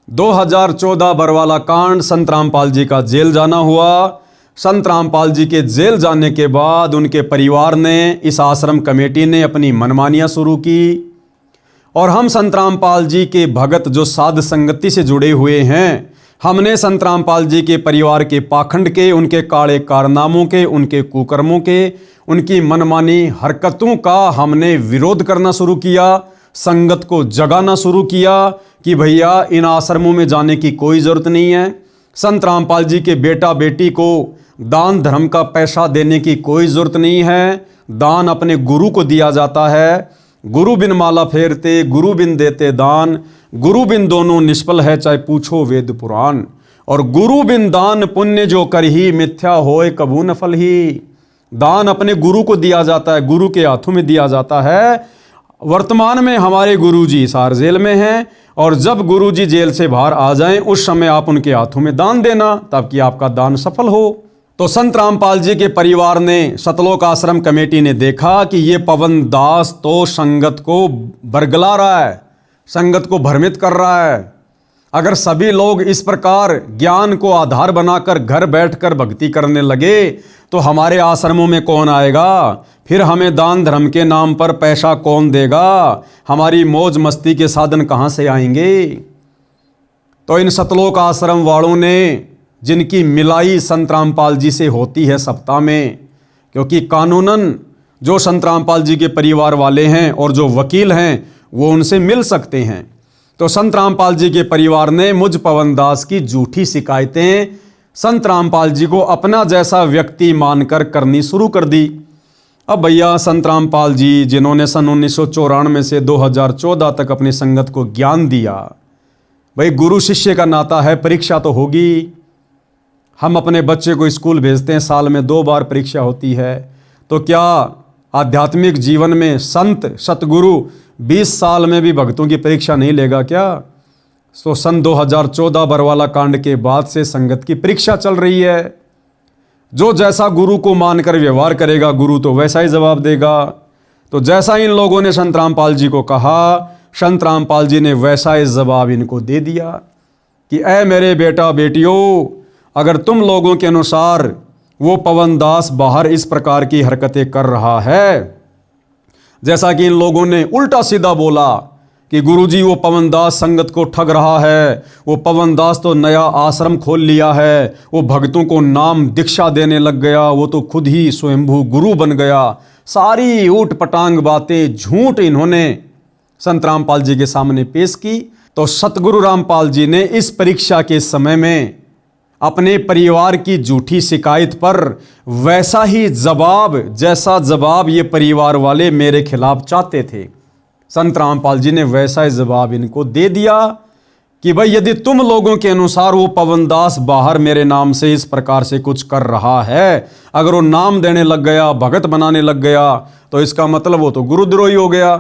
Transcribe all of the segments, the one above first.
2014 बरवाला कांड, संत रामपाल जी का जेल जाना हुआ। संत रामपाल जी के जेल जाने के बाद उनके परिवार ने, इस आश्रम कमेटी ने अपनी मनमानियां शुरू की और हम संत रामपाल जी के भगत जो साध संगति से जुड़े हुए हैं, हमने संत रामपाल जी के परिवार के पाखंड के, उनके काले कारनामों के, उनके कुकर्मों के, उनकी मनमानी हरकतों का हमने विरोध करना शुरू किया। संगत को जगाना शुरू किया कि भैया इन आश्रमों में जाने की कोई ज़रूरत नहीं है। संत रामपाल जी के बेटा बेटी को दान धर्म का पैसा देने की कोई ज़रूरत नहीं है। दान अपने गुरु को दिया जाता है। गुरु बिन माला फेरते, गुरु बिन देते दान, गुरु बिन दोनों निष्फल है, चाहे पूछो वेद पुराण। और गुरु बिन दान पुण्य जो कर ही, मिथ्या होए कबू न फल ही। दान अपने गुरु को दिया जाता है, गुरु के हाथों में दिया जाता है। वर्तमान में हमारे गुरुजी हिसार जेल में हैं और जब गुरुजी जेल से बाहर आ जाएं, उस समय आप उनके हाथों में दान देना, ताकि आपका दान सफल हो। तो संत रामपाल जी के परिवार ने, सतलोक आश्रम कमेटी ने देखा कि ये पवन दास तो संगत को बरगला रहा है, संगत को भ्रमित कर रहा है। अगर सभी लोग इस प्रकार ज्ञान को आधार बनाकर घर बैठकर भक्ति करने लगे तो हमारे आश्रमों में कौन आएगा? फिर हमें दान धर्म के नाम पर पैसा कौन देगा? हमारी मौज मस्ती के साधन कहाँ से आएंगे? तो इन सतलोक आश्रम वालों ने, जिनकी मिलाई संत रामपाल जी से होती है सप्ताह में, क्योंकि कानूनन जो संत रामपाल जी के परिवार वाले हैं और जो वकील हैं वो उनसे मिल सकते हैं, तो संत रामपाल जी के परिवार ने मुझ पवन दास की झूठी शिकायतें संत रामपाल जी को अपना जैसा व्यक्ति मानकर करनी शुरू कर दी। अब भैया संत रामपाल जी, जिन्होंने सन 1994 से 2014 तक अपनी संगत को ज्ञान दिया, भाई गुरु शिष्य का नाता है, परीक्षा तो होगी। हम अपने बच्चे को स्कूल भेजते हैं, साल में 2 बार परीक्षा होती है। तो क्या आध्यात्मिक जीवन में संत सतगुरु 20 साल में भी भक्तों की परीक्षा नहीं लेगा क्या? तो सन 2014 बरवाला कांड के बाद से संगत की परीक्षा चल रही है। जो जैसा गुरु को मानकर व्यवहार करेगा, गुरु तो वैसा ही जवाब देगा। तो जैसा इन लोगों ने संत रामपाल जी को कहा, संत रामपाल जी ने वैसा ही जवाब इनको दे दिया कि ऐ मेरे बेटा बेटियों, अगर तुम लोगों के अनुसार वो पवन दास बाहर इस प्रकार की हरकतें कर रहा है, जैसा कि इन लोगों ने उल्टा सीधा बोला कि गुरुजी वो पवन दास संगत को ठग रहा है, वो पवन दास तो नया आश्रम खोल लिया है, वो भक्तों को नाम दीक्षा देने लग गया, वो तो खुद ही स्वयंभू गुरु बन गया। सारी ऊट पटांग बातें, झूठ इन्होंने संत रामपाल जी के सामने पेश की। तो सतगुरु रामपाल जी ने इस परीक्षा के समय में अपने परिवार की झूठी शिकायत पर वैसा ही जवाब, जैसा जवाब ये परिवार वाले मेरे खिलाफ चाहते थे, संत रामपाल जी ने वैसा ही जवाब इनको दे दिया कि भाई यदि तुम लोगों के अनुसार वो पवन दास बाहर मेरे नाम से इस प्रकार से कुछ कर रहा है, अगर वो नाम देने लग गया, भगत बनाने लग गया, तो इसका मतलब वो तो गुरुद्रोही हो गया।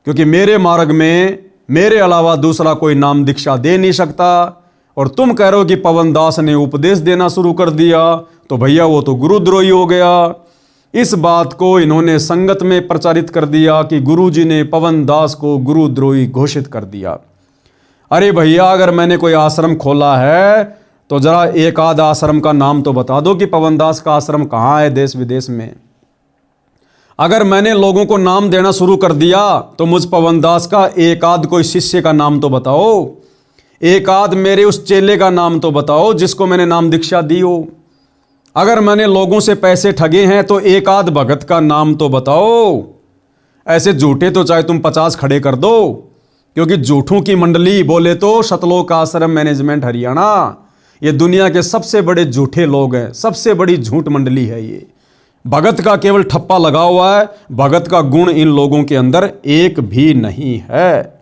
क्योंकि मेरे मार्ग में मेरे अलावा दूसरा कोई नाम दीक्षा दे नहीं सकता। और तुम कह रहे हो कि पवन दास ने उपदेश देना शुरू कर दिया, तो भैया वो तो गुरुद्रोही हो गया। इस बात को इन्होंने संगत में प्रचारित कर दिया कि गुरुजी ने पवन दास को गुरुद्रोही घोषित कर दिया। अरे भैया, अगर मैंने कोई आश्रम खोला है तो जरा एक आध आश्रम का नाम तो बता दो कि पवन दास का आश्रम कहाँ है देश विदेश में। अगर मैंने लोगों को नाम देना शुरू कर दिया तो मुझ पवन दास का एक आध कोई शिष्य का नाम तो बताओ, एक आध मेरे उस चेले का नाम तो बताओ जिसको मैंने नाम दीक्षा दी हो। अगर मैंने लोगों से पैसे ठगे हैं तो एक आध भगत का नाम तो बताओ। ऐसे झूठे तो चाहे तुम 50 खड़े कर दो, क्योंकि झूठों की मंडली बोले तो सतलोक आश्रम मैनेजमेंट हरियाणा, ये दुनिया के सबसे बड़े झूठे लोग हैं, सबसे बड़ी झूठ मंडली है ये। भगत का केवल ठप्पा लगा हुआ है, भगत का गुण इन लोगों के अंदर एक भी नहीं है।